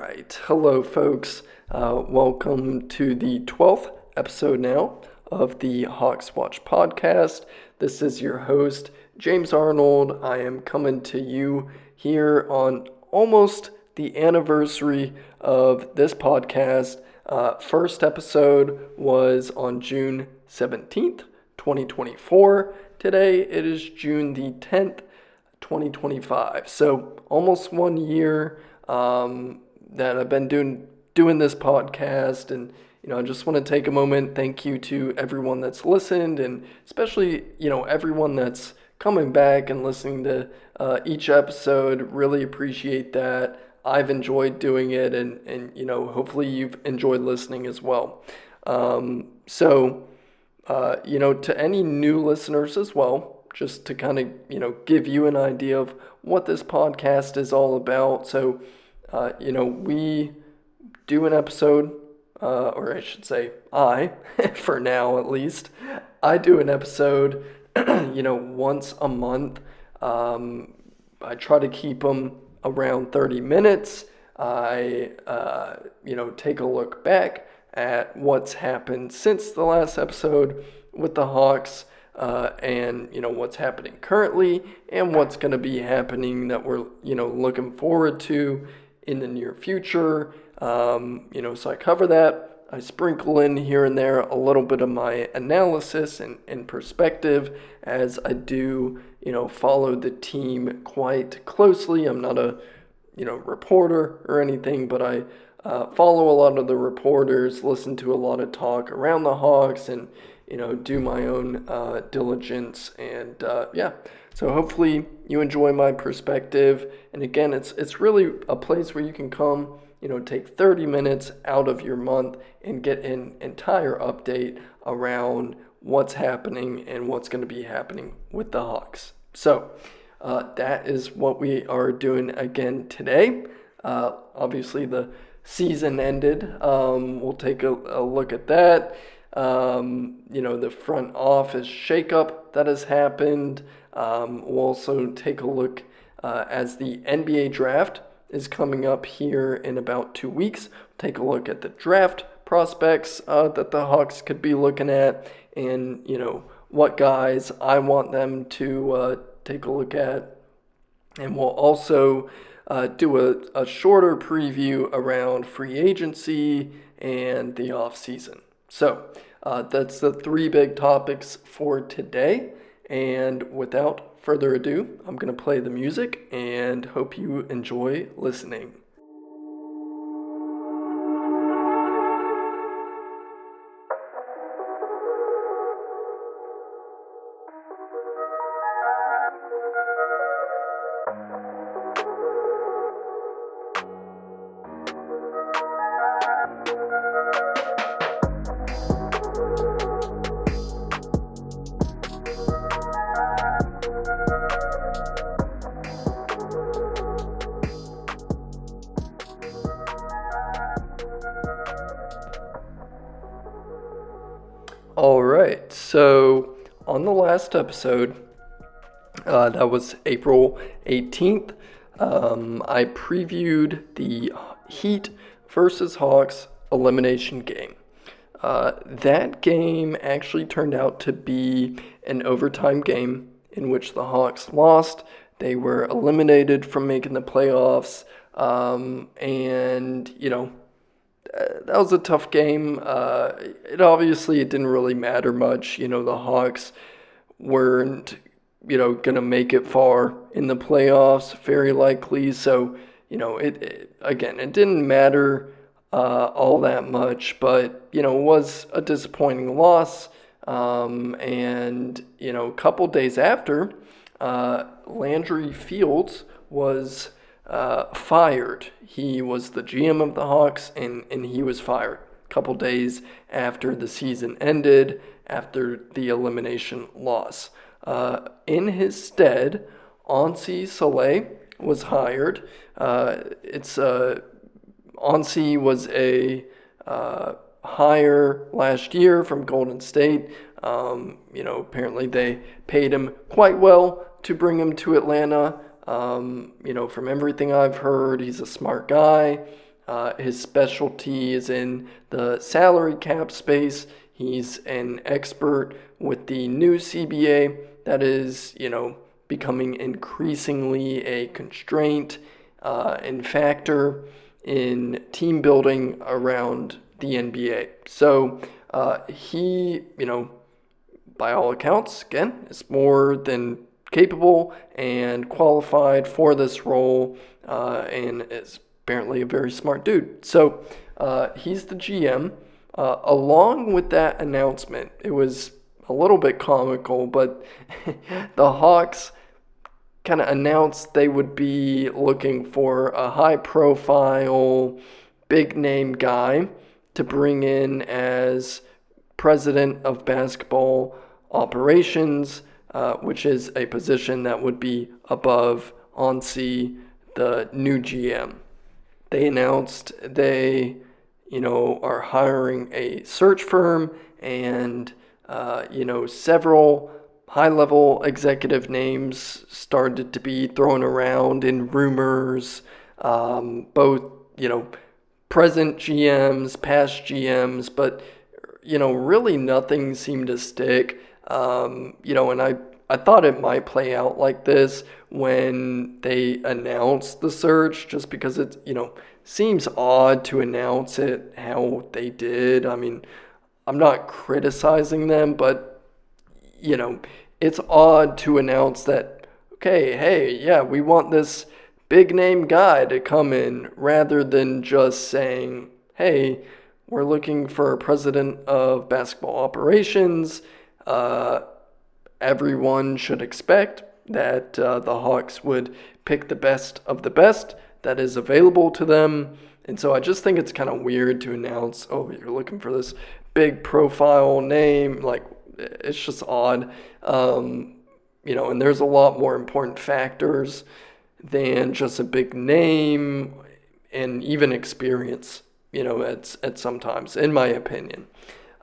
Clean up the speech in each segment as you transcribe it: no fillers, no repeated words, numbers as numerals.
right. Hello, folks. Welcome to the 12th episode now of the Hawks Watch podcast. This is your host, James Arnold. I am coming to you here on almost the anniversary of this podcast. First episode was on June 17th, 2024. Today it is June the 10th, 2025. So almost 1 year that I've been doing this podcast, and I just want to take a moment. Thank you to everyone that's listened, and especially everyone that's coming back and listening to each episode. Really appreciate that. I've enjoyed doing it, and hopefully you've enjoyed listening as well. To any new listeners as well, just to kind of give you an idea of what this podcast is all about. So we do an episode, or I should say for now at least, I do an episode, once a month. I try to keep them around 30 minutes. I, take a look back at what's happened since the last episode with the Hawks, and what's happening currently and what's going to be happening that we're looking forward to in the near future. So I cover that. I sprinkle in here and there a little bit of my analysis and perspective, as I do follow the team quite closely. I'm not a reporter or anything, but I follow a lot of the reporters, listen to a lot of talk around the Hawks, and do my own diligence. And so hopefully you enjoy my perspective. And again, it's really a place where you can come, take 30 minutes out of your month and get an entire update around what's happening and what's going to be happening with the Hawks. So that is what we are doing again today. Obviously the season ended. We'll take a look at that. The front office shakeup that has happened. We'll also take a look as the NBA draft is coming up here in about 2 weeks. Take a look at the draft prospects that the Hawks could be looking at, and what guys I want them to take a look at. And we'll also do a shorter preview around free agency and the off season. So that's the three big topics for today. And without further ado, I'm going to play the music and hope you enjoy listening. All right, so on the last episode, that was April 18th, I previewed the Heat versus Hawks elimination game. That game actually turned out to be an overtime game in which the Hawks lost. They were eliminated from making the playoffs, that was a tough game. It didn't really matter much. The Hawks weren't, going to make it far in the playoffs, very likely. So, it didn't matter all that much, but, it was a disappointing loss. A couple days after, Landry Fields was fired. He was the GM of the Hawks, and he was fired a couple days after the season ended, after the elimination loss. In his stead, Ansi Saleh was hired. Ansi was a hire last year from Golden State. Apparently they paid him quite well to bring him to Atlanta. From everything I've heard, he's a smart guy. His specialty is in the salary cap space. He's an expert with the new CBA that is, becoming increasingly a constraint and factor in team building around the NBA. So he, by all accounts, again, is more than capable and qualified for this role, and is apparently a very smart dude. So he's the GM. Along with that announcement, it was a little bit comical, but the Hawks kind of announced they would be looking for a high-profile, big-name guy to bring in as president of basketball operations, which is a position that would be above Onsi, the new GM. They announced they, are hiring a search firm, and, several high-level executive names started to be thrown around in rumors, both, present GMs, past GMs, but, really nothing seemed to stick. And I thought it might play out like this when they announced the search, just because it, seems odd to announce it how they did. I mean, I'm not criticizing them, but, it's odd to announce that, okay, hey, yeah, we want this big name guy to come in, rather than just saying, hey, we're looking for a president of basketball operations. Everyone should expect that the Hawks would pick the best of the best that is available to them. And so I just think it's kind of weird to announce, oh, you're looking for this big profile name. Like, it's just odd. And there's a lot more important factors than just a big name and even experience, at sometimes, in my opinion.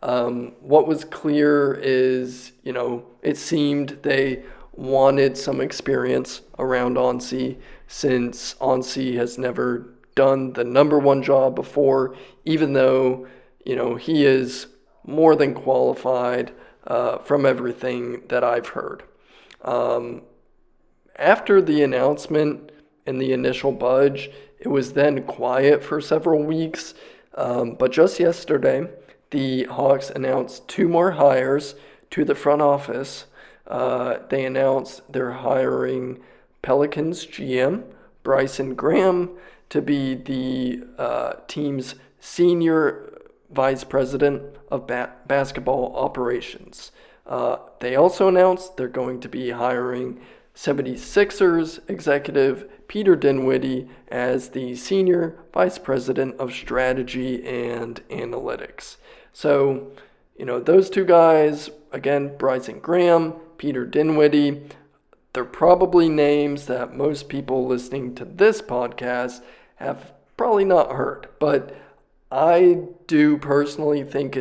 What was clear is, it seemed they wanted some experience around Onsi, since Onsi has never done the number one job before, even though, he is more than qualified from everything that I've heard. After the announcement and the initial budge, it was then quiet for several weeks, but just yesterday, the Hawks announced 2 more hires to the front office. They announced they're hiring Pelicans GM Bryson Graham to be the team's senior vice president of basketball operations. They also announced they're going to be hiring 76ers executive Peter Dinwiddie as the senior vice president of strategy and analytics. So, those 2 guys, again, Bryson Graham, Peter Dinwiddie, they're probably names that most people listening to this podcast have probably not heard. But I do personally think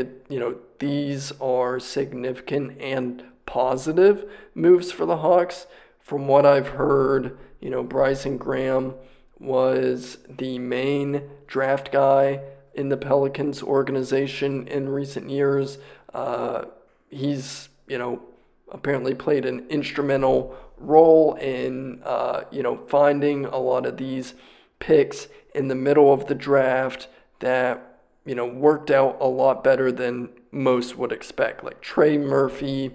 these are significant and positive moves for the Hawks. From what I've heard, Bryson Graham was the main draft guy in the Pelicans organization in recent years. He's, apparently played an instrumental role in, finding a lot of these picks in the middle of the draft that, worked out a lot better than most would expect. Like Trey Murphy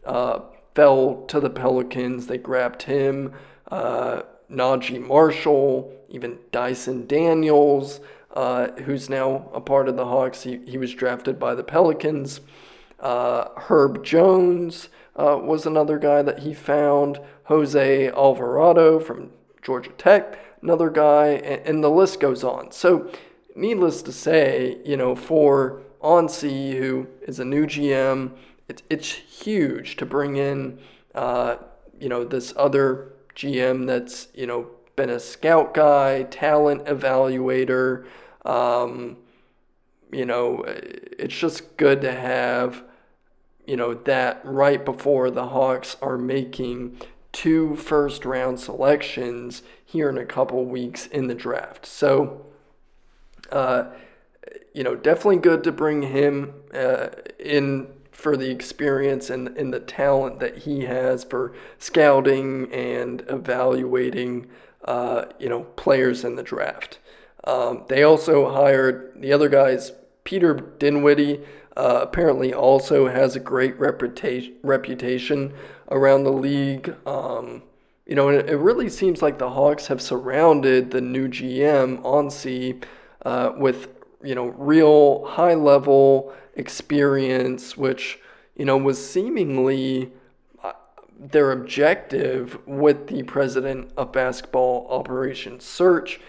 fell to the Pelicans. They grabbed him. Najee Marshall, even Dyson Daniels, who's now a part of the Hawks. He was drafted by the Pelicans. Herb Jones was another guy that he found. Jose Alvarado from Georgia Tech, another guy, and the list goes on. So, needless to say, for Onsi, who is a new GM, it's huge to bring in, this other GM that's, been a scout guy, talent evaluator. It's just good to have, that right before the Hawks are making 2 first-round selections here in a couple weeks in the draft. So, Uh, definitely good to bring him in for the experience and the talent that he has for scouting and evaluating, players in the draft. They also hired the other guys. Peter Dinwiddie apparently also has a great reputation around the league. And it really seems like the Hawks have surrounded the new GM Onsi with real high level experience, which was seemingly their objective with the president of basketball operations search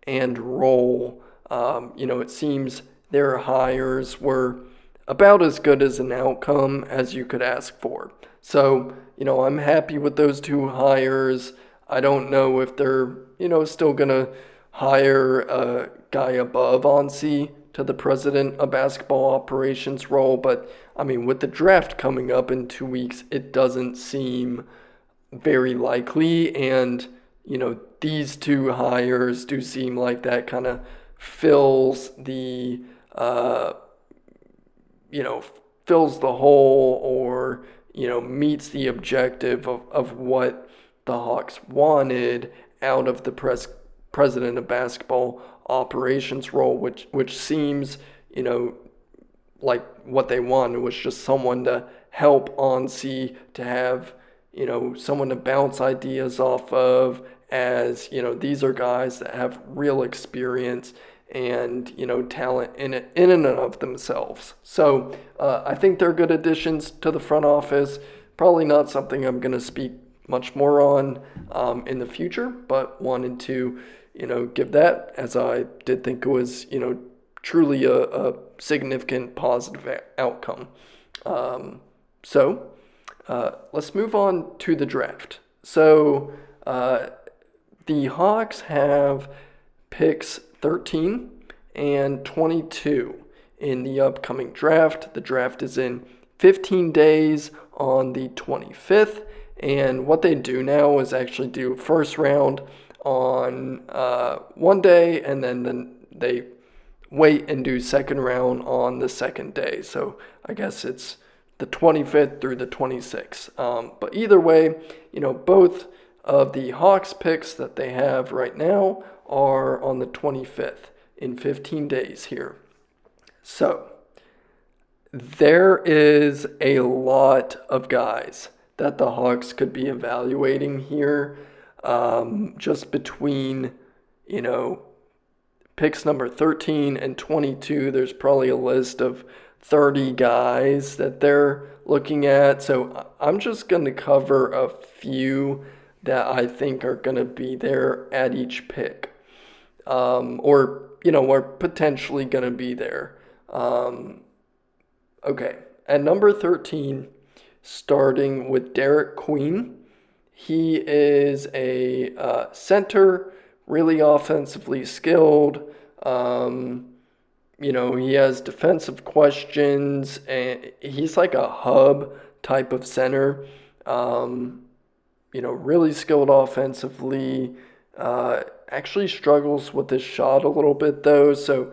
and role. It seems their hires were about as good as an outcome as you could ask for. So, I'm happy with those two hires. I don't know if they're, still going to hire a guy above Onsi to the president of basketball operations role, but I mean, with the draft coming up in 2 weeks, it doesn't seem very likely. And, these two hires do seem like that kind of fills the, uh, fills the hole or, meets the objective of what the Hawks wanted out of the president of basketball operations role, which seems, like what they wanted was just someone to help Onsi, to have, someone to bounce ideas off of, as, these are guys that have real experience and, talent in and of themselves. So I think they're good additions to the front office. Probably not something I'm going to speak much more on in the future, but wanted to, give that, as I did think it was, truly a significant positive outcome. So let's move on to the draft. So the Hawks have picks 13 and 22 in the upcoming draft. The draft is in 15 days on the 25th. And what they do now is actually do first round on one day, and then they wait and do second round on the second day. So I guess it's the 25th through the 26th. But either way, both of the Hawks picks that they have right now are on the 25th in 15 days here. So there is a lot of guys that the Hawks could be evaluating here, just between, picks number 13 and 22. There's probably a list of 30 guys that they're looking at. So I'm just going to cover a few that I think are going to be there at each pick, or are potentially going to be there. Okay, at number 13, starting with Derek Queen. He is a center, really offensively skilled. He has defensive questions, and he's like a hub type of center. Really skilled offensively. Actually struggles with his shot a little bit though, so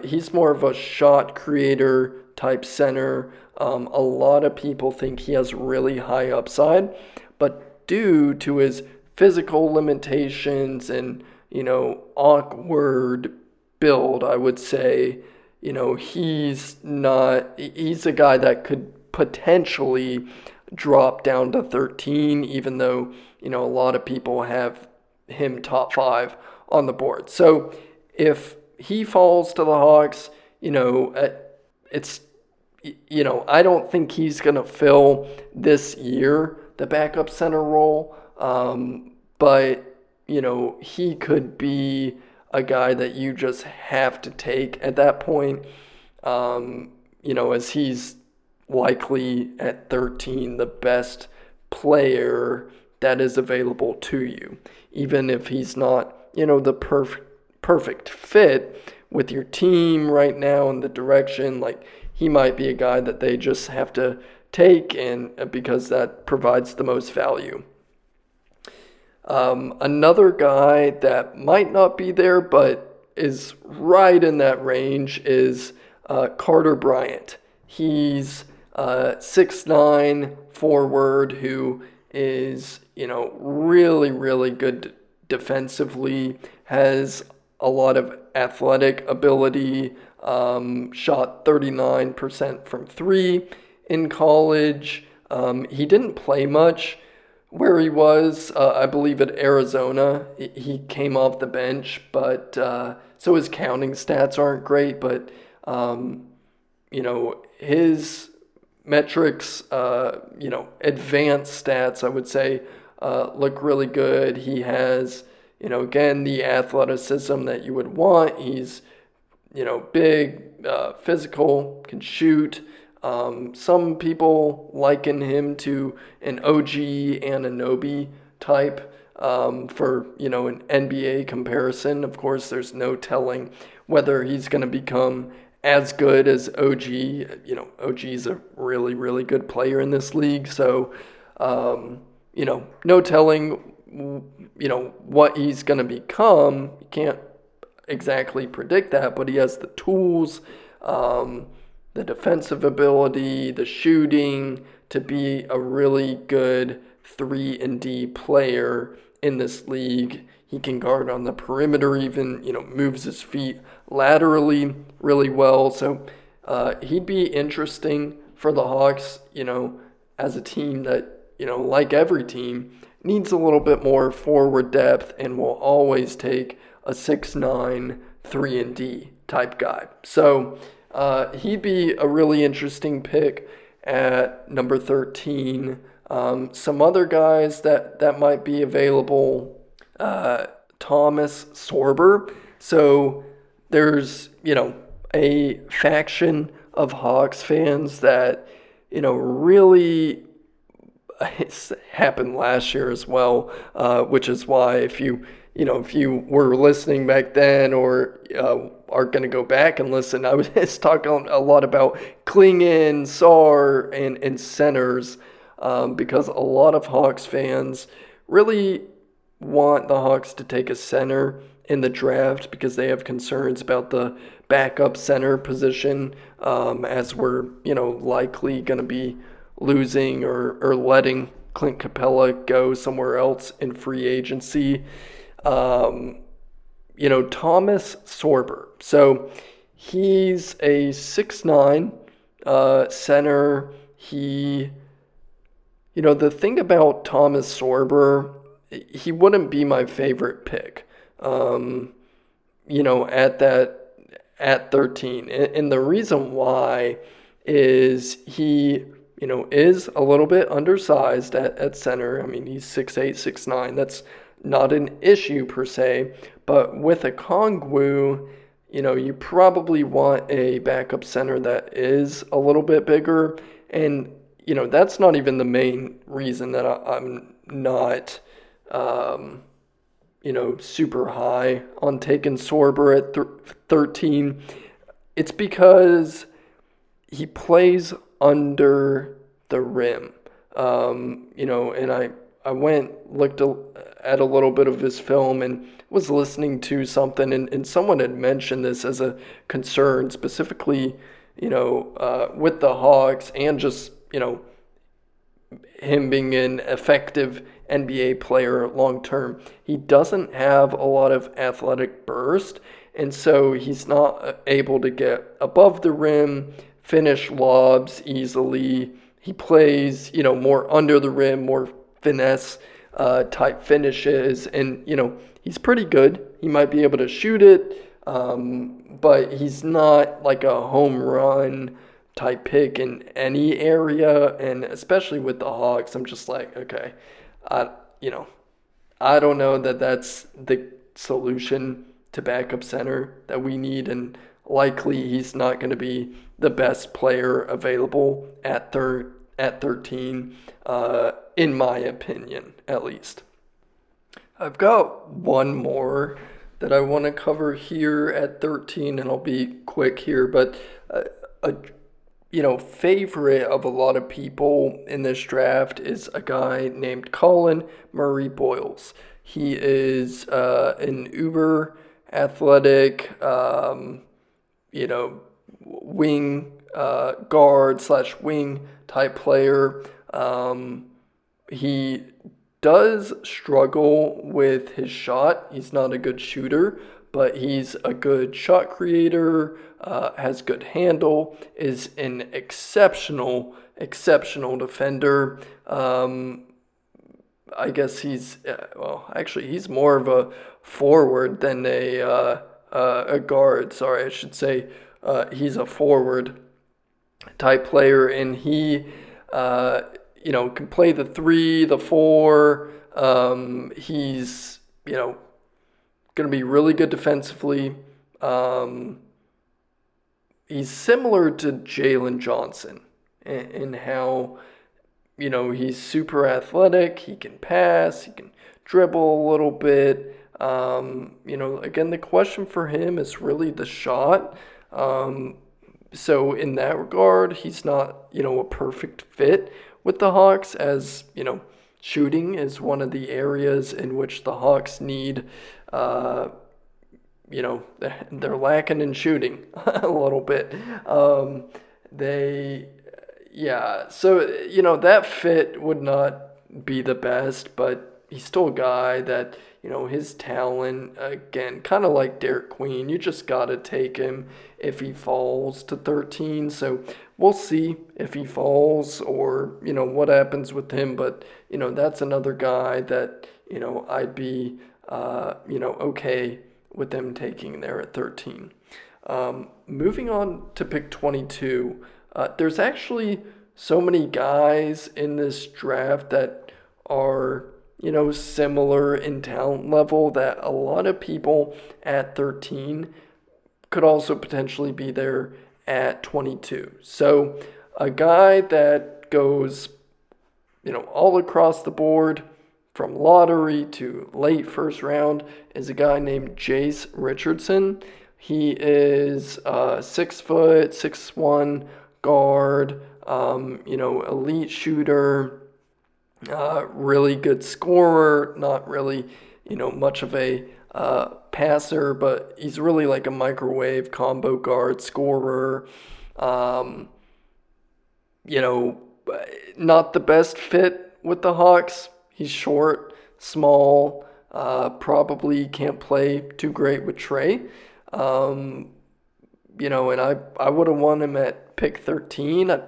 he's more of a shot creator type center. A lot of people think he has really high upside, but due to his physical limitations and, awkward build, I would say, he's a guy that could potentially drop down to 13, even though, a lot of people have him top 5 on the board. So if he falls to the Hawks, it's, I don't think he's going to fill this year the backup center role, but, he could be a guy that you just have to take at that point, as he's likely at 13 the best player that is available to you, even if he's not, the perfect fit with your team right now in the direction. Like, he might be a guy that they just have to take, and because that provides the most value. Another guy that might not be there, but is right in that range is Carter Bryant. He's 6'9" forward who is, really, really good defensively, has a lot of athletic ability, shot 39% from three in college. He didn't play much where he was, I believe, at Arizona. He came off the bench, but so his counting stats aren't great, but his metrics, advanced stats, I would say, look really good. He has, again, the athleticism that you would want. He's, big, physical, can shoot. Some people liken him to an OG Anunoby type for, an NBA comparison. Of course, there's no telling whether he's going to become as good as OG. OG's a really, really good player in this league. So, no telling, what he's going to become. You can't exactly predict that, but he has the tools, the defensive ability, the shooting to be a really good 3-and-D player in this league. He can guard on the perimeter even, moves his feet laterally really well. So he'd be interesting for the Hawks, as a team that, like every team, needs a little bit more forward depth and will always take a 6'9", 3-and-D type guy. So he'd be a really interesting pick at number 13. Some other guys that might be available, Thomas Sorber. So there's, a faction of Hawks fans that, really, it's happened last year as well, which is why if you were listening back then or are going to go back and listen, I was talking a lot about Klingon, Sarr, and centers, because a lot of Hawks fans really want the Hawks to take a center in the draft because they have concerns about the backup center position, as we're, likely going to be losing or letting Clint Capella go somewhere else in free agency. Thomas Sorber. So he's a 6'9" center. The thing about Thomas Sorber, he wouldn't be my favorite pick, at 13. And the reason why is he, is a little bit undersized at center. I mean, he's 6'8", 6'9". That's not an issue per se. But with a Kongwu, you probably want a backup center that is a little bit bigger. And, that's not even the main reason that I'm not, super high on taking Sorber at 13. It's because he plays under the rim, and I looked at a little bit of his film and was listening to something, and someone had mentioned this as a concern, specifically, with the Hawks and just, him being an effective NBA player long term. He doesn't have a lot of athletic burst, and so he's not able to get above the rim, finish lobs easily. He plays, more under the rim, more finesse type finishes, and he's pretty good. He might be able to shoot it, but he's not like a home run type pick in any area, and especially with the Hawks, I'm just like, okay, I don't know that that's the solution to backup center that we need, and likely he's not going to be the best player available at 13, in my opinion, at least. I've got one more that I want to cover here at 13, and I'll be quick here, but a favorite of a lot of people in this draft is a guy named Colin Murray Boyles. He is an uber athletic, wing guard slash wing type player. He does struggle with his shot. He's not a good shooter, but he's a good shot creator, has good handle, is an exceptional defender. I guess he's more of a forward than a guard. Sorry, I should say he's a forward type player, and he, can play the 3, the 4. He's, going to be really good defensively. He's similar to Jalen Johnson in how, he's super athletic. He can pass. He can dribble a little bit. Again, the question for him is really the shot. So in that regard, he's not, a perfect fit with the Hawks, as, shooting is one of the areas in which the Hawks need, they're lacking in shooting a little bit. So, that fit would not be the best, but he's still a guy that, his talent, again, kind of like Derek Queen, you just got to take him if he falls to 13. So we'll see if he falls or, what happens with him. But, that's another guy that, I'd be, okay with them taking there at 13. Moving on to pick 22, there's actually so many guys in this draft that are, similar in talent level that a lot of people at 13 could also potentially be there at 22. So a guy that goes, all across the board from lottery to late first round is a guy named Jace Richardson. He is 6 foot, 6'1" guard, elite shooter, really good scorer, not really, much of a passer, but he's really like a microwave combo guard scorer. Not the best fit with the Hawks. He's short, small, probably can't play too great with Trey. And I would have won him at pick 13. I,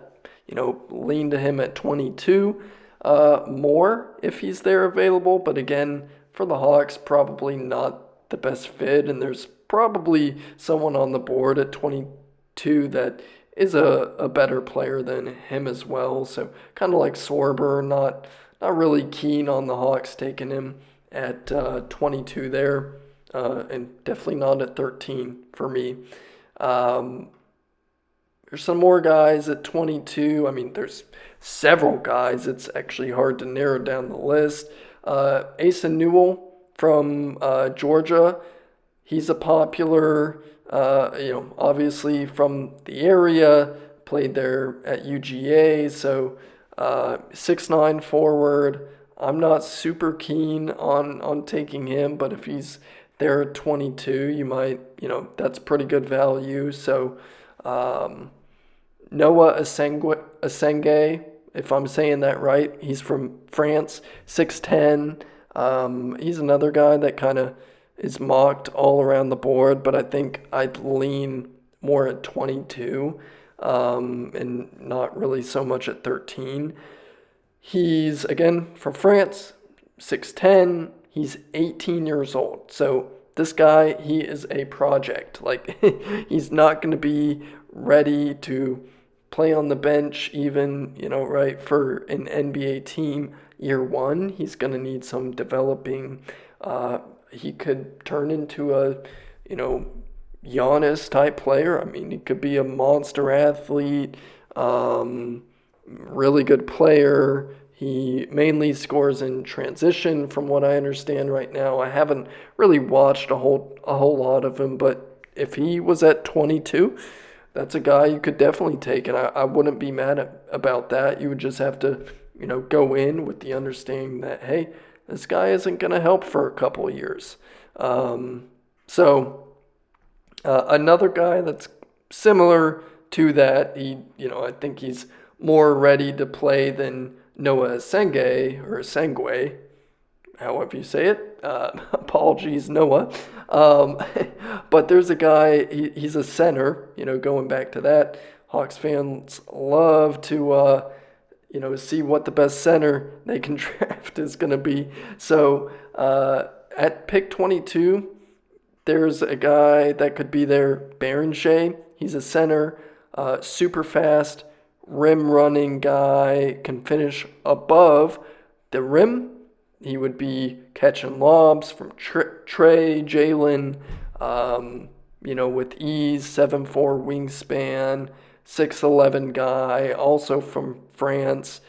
lean to him at 22 more if he's there available. But again, for the Hawks, probably not the best fit. And there's probably someone on the board at 22 that is a better player than him as well. So kind of like Sorber, not really keen on the Hawks taking him at 22 there. And definitely not at 13 for me. There's some more guys at 22. I mean, there's several guys. It's actually hard to narrow down the list. Asa Newell from Georgia. He's a popular, obviously from the area, played there at UGA. So 6'9" forward. I'm not super keen on taking him, but if he's there at 22, you might, that's pretty good value. So Noah Asenge, if I'm saying that right, he's from France, 6'10". He's another guy that kind of is mocked all around the board, but I think I'd lean more at 22 and not really so much at 13. He's, again, from France, 6'10". He's 18 years old. So this guy, he is a project. Like, he's not going to be ready to play on the bench even, right, for an NBA team year one. He's going to need some developing. He could turn into a, Giannis type player. I mean, he could be a monster athlete, really good player. He mainly scores in transition from what I understand right now. I haven't really watched a whole lot of him, but if he was at 22, that's a guy you could definitely take, and I wouldn't be mad about that. You would just have to, go in with the understanding that, hey, this guy isn't going to help for a couple of years. So another guy that's similar to that, I think he's more ready to play than Noah Sengue, however you say it. Apologies, Noah. Um, but there's a guy, he's a center, going back to that. Hawks fans love to, see what the best center they can draft is going to be. So at pick 22, there's a guy that could be there, Shea. He's a center, super fast, rim running guy, can finish above the rim. He would be catching lobs from Trey, Jalen, with ease, 7'4" wingspan, 6'11" guy, also from France.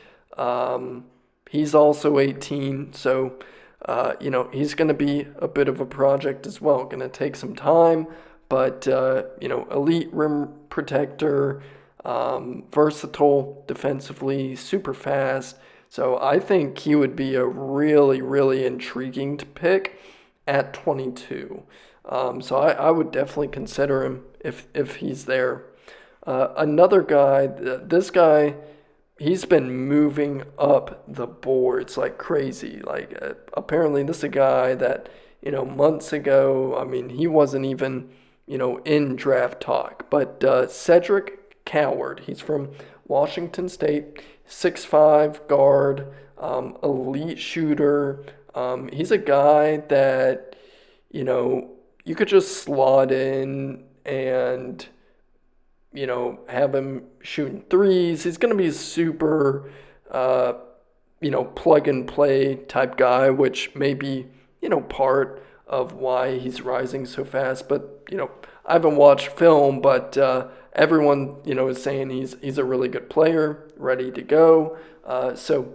He's also 18, so he's going to be a bit of a project as well. Going to take some time, but elite rim protector, versatile defensively, super fast. So I think he would be a really, really intriguing to pick at 22. So I would definitely consider him if he's there. Another guy, this guy, he's been moving up the boards like crazy. Like apparently this is a guy that, months ago, I mean, he wasn't even, in draft talk. But Cedric Coward, he's from Washington State, 6'5" guard, elite shooter. He's a guy that, you could just slot in and, have him shooting threes. He's going to be a super, plug and play type guy, which may be, part of why he's rising so fast. But, I haven't watched film, but everyone, is saying he's a really good player, ready to go. So,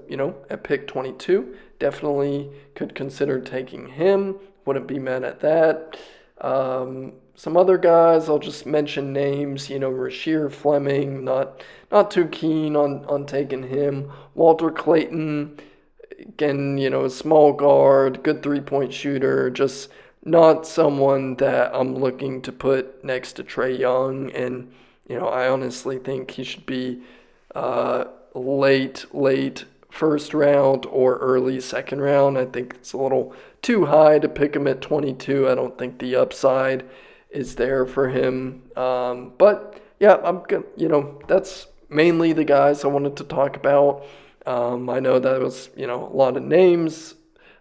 at pick 22, definitely could consider taking him. Wouldn't be mad at that. Some other guys, I'll just mention names. Rasheer Fleming, not too keen on taking him. Walter Clayton, again, small guard, good 3-point shooter, just not someone that I'm looking to put next to Trae Young. And, I honestly think he should be late first round or early second round. I think it's a little too high to pick him at 22. I don't think the upside is there for him. But yeah, I'm gonna, that's mainly the guys I wanted to talk about. I know that was, a lot of names,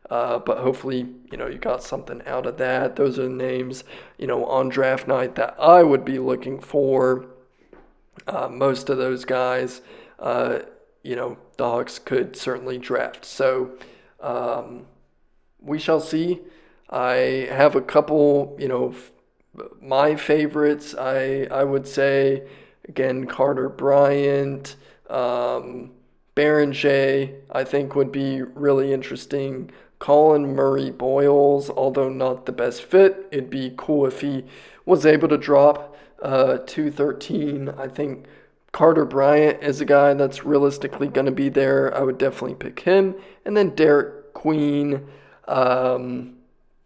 but hopefully, you got something out of that. Those are the names, on draft night that I would be looking for. Most of those guys, the Hawks could certainly draft. So we shall see. I have a couple, my favorites. I would say, again, Carter Bryant, Shea, I think would be really interesting. Colin Murray Boyles, although not the best fit, it'd be cool if he was able to drop 213. I think Carter Bryant is a guy that's realistically going to be there. I would definitely pick him. And then Derek Queen, again,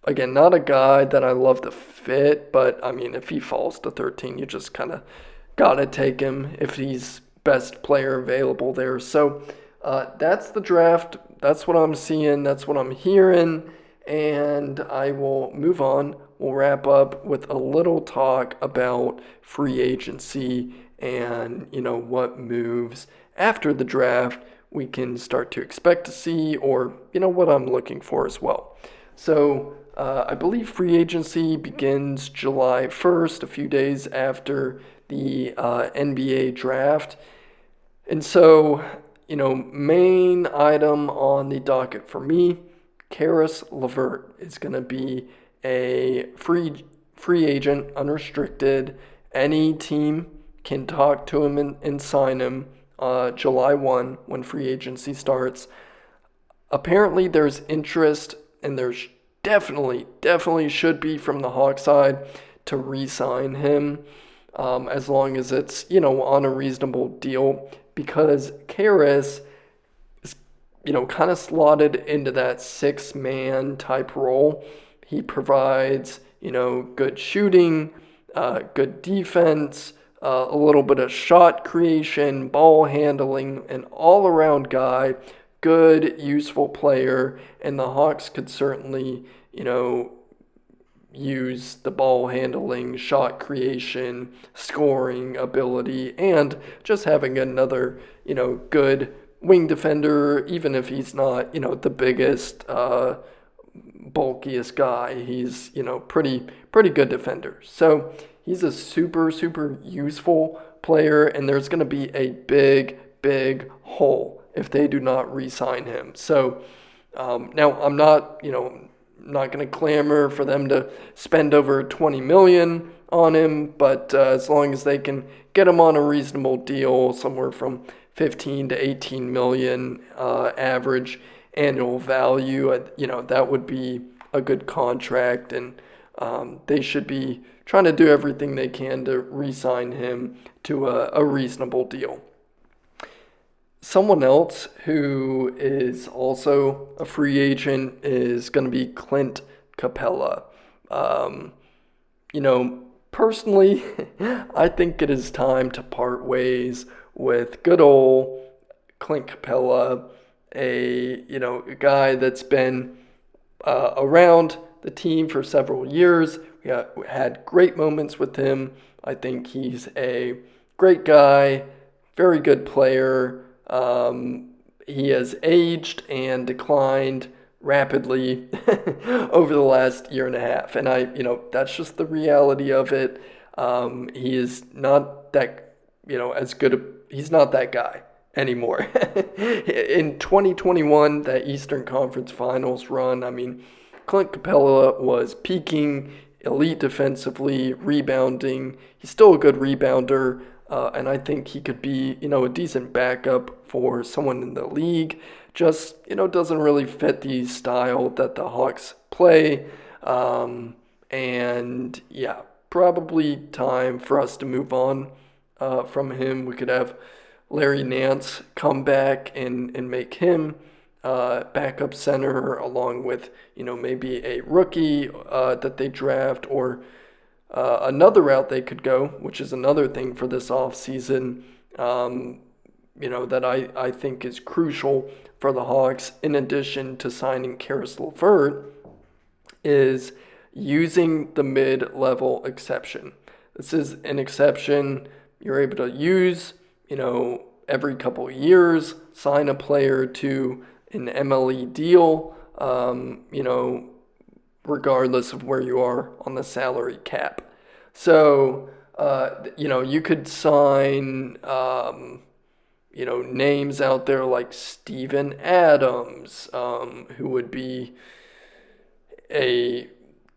not a guy that I love to fit, but I mean, if he falls to 13, you just kind of got to take him if he's best player available there. So that's the draft. That's what I'm seeing. That's what I'm hearing. And I will move on. We'll wrap up with a little talk about free agency and, what moves after the draft we can start to expect to see, or, what I'm looking for as well. So I believe free agency begins July 1st, a few days after the NBA draft. And so, main item on the docket for me, Caris LeVert is going to be a free agent, unrestricted. Any team can talk to him and sign him July 1 when free agency starts. Apparently there's interest, and there's definitely should be from the Hawks side to re-sign him as long as it's, on a reasonable deal, because Caris is, kind of slotted into that 6-man type role. He provides, good shooting, good defense, a little bit of shot creation, ball handling, an all-around guy, good, useful player, and the Hawks could certainly, use the ball handling, shot creation, scoring ability, and just having another, good wing defender, even if he's not, the biggest, bulkiest guy. He's, pretty good defender. So he's a super, super useful player, and there's going to be a big, big hole if they do not re-sign him. So now I'm not going to clamor for them to spend over $20 million on him, but as long as they can get him on a reasonable deal, somewhere from 15 to 18 million average annual value, that would be a good contract, and they should be trying to do everything they can to re-sign him to a reasonable deal. Someone else who is also a free agent is going to be Clint Capella. Personally, I think it is time to part ways with good old Clint Capella, a guy that's been around the team for several years. We had great moments with him. I think he's a great guy, very good player. He has aged and declined rapidly over the last year and a half. And that's just the reality of it. He is not that, he's not that guy anymore. In 2021, that Eastern Conference Finals run, Clint Capella was peaking, elite defensively, rebounding. He's still a good rebounder. And I think he could be, a decent backup for someone in the league. Just, doesn't really fit the style that the Hawks play. And yeah, probably time for us to move on from him. We could have Larry Nance come back and make him backup center along with, maybe a rookie that they draft, or another route they could go, which is another thing for this offseason, that I think is crucial for the Hawks, in addition to signing Karis LeVert, is using the mid-level exception. This is an exception you're able to use, every couple of years, sign a player to an MLE deal, regardless of where you are on the salary cap. So, you could sign, names out there like Steven Adams, who would be a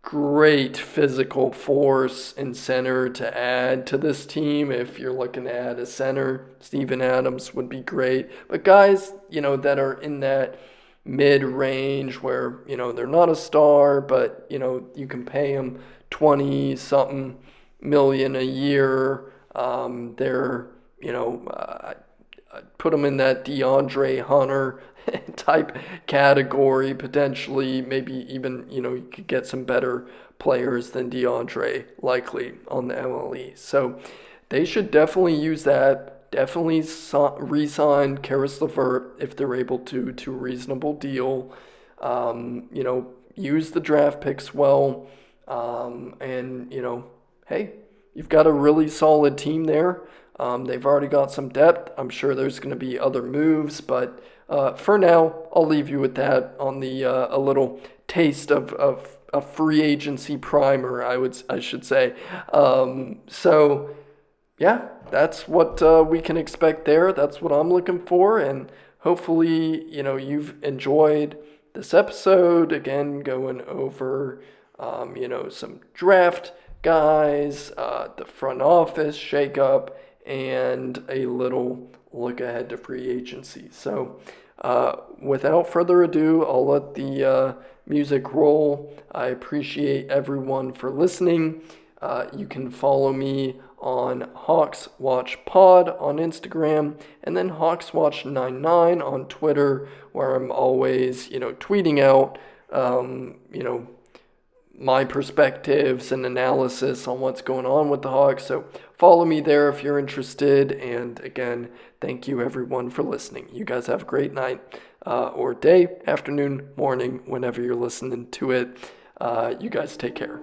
great physical force and center to add to this team. If you're looking to add a center, Steven Adams would be great. But guys, that are in that mid-range where, they're not a star, but, you can pay them 20-something million a year. They're, put them in that DeAndre Hunter type category, potentially. Maybe even, you could get some better players than DeAndre likely on the MLE. So they should definitely use that. Definitely re-sign Karis LeVert if they're able to a reasonable deal. Use the draft picks well. And, hey, you've got a really solid team there. They've already got some depth. I'm sure there's going to be other moves, but for now, I'll leave you with that on the a little taste of a free agency primer, I should say. So, yeah, that's what we can expect there. That's what I'm looking for, and hopefully, you've enjoyed this episode. Again, going over, some draft guys, the front office shakeup, and a little look ahead to free agency. So, without further ado, I'll let the music roll. I appreciate everyone for listening. You can follow me on Hawks Watch Pod on Instagram, and then Hawks Watch 99 on Twitter, where I'm always, tweeting out, my perspectives and analysis on what's going on with the Hawks. So follow me there if you're interested. And again, thank you everyone for listening. You guys have a great night or day, afternoon, morning, whenever you're listening to it. You guys take care.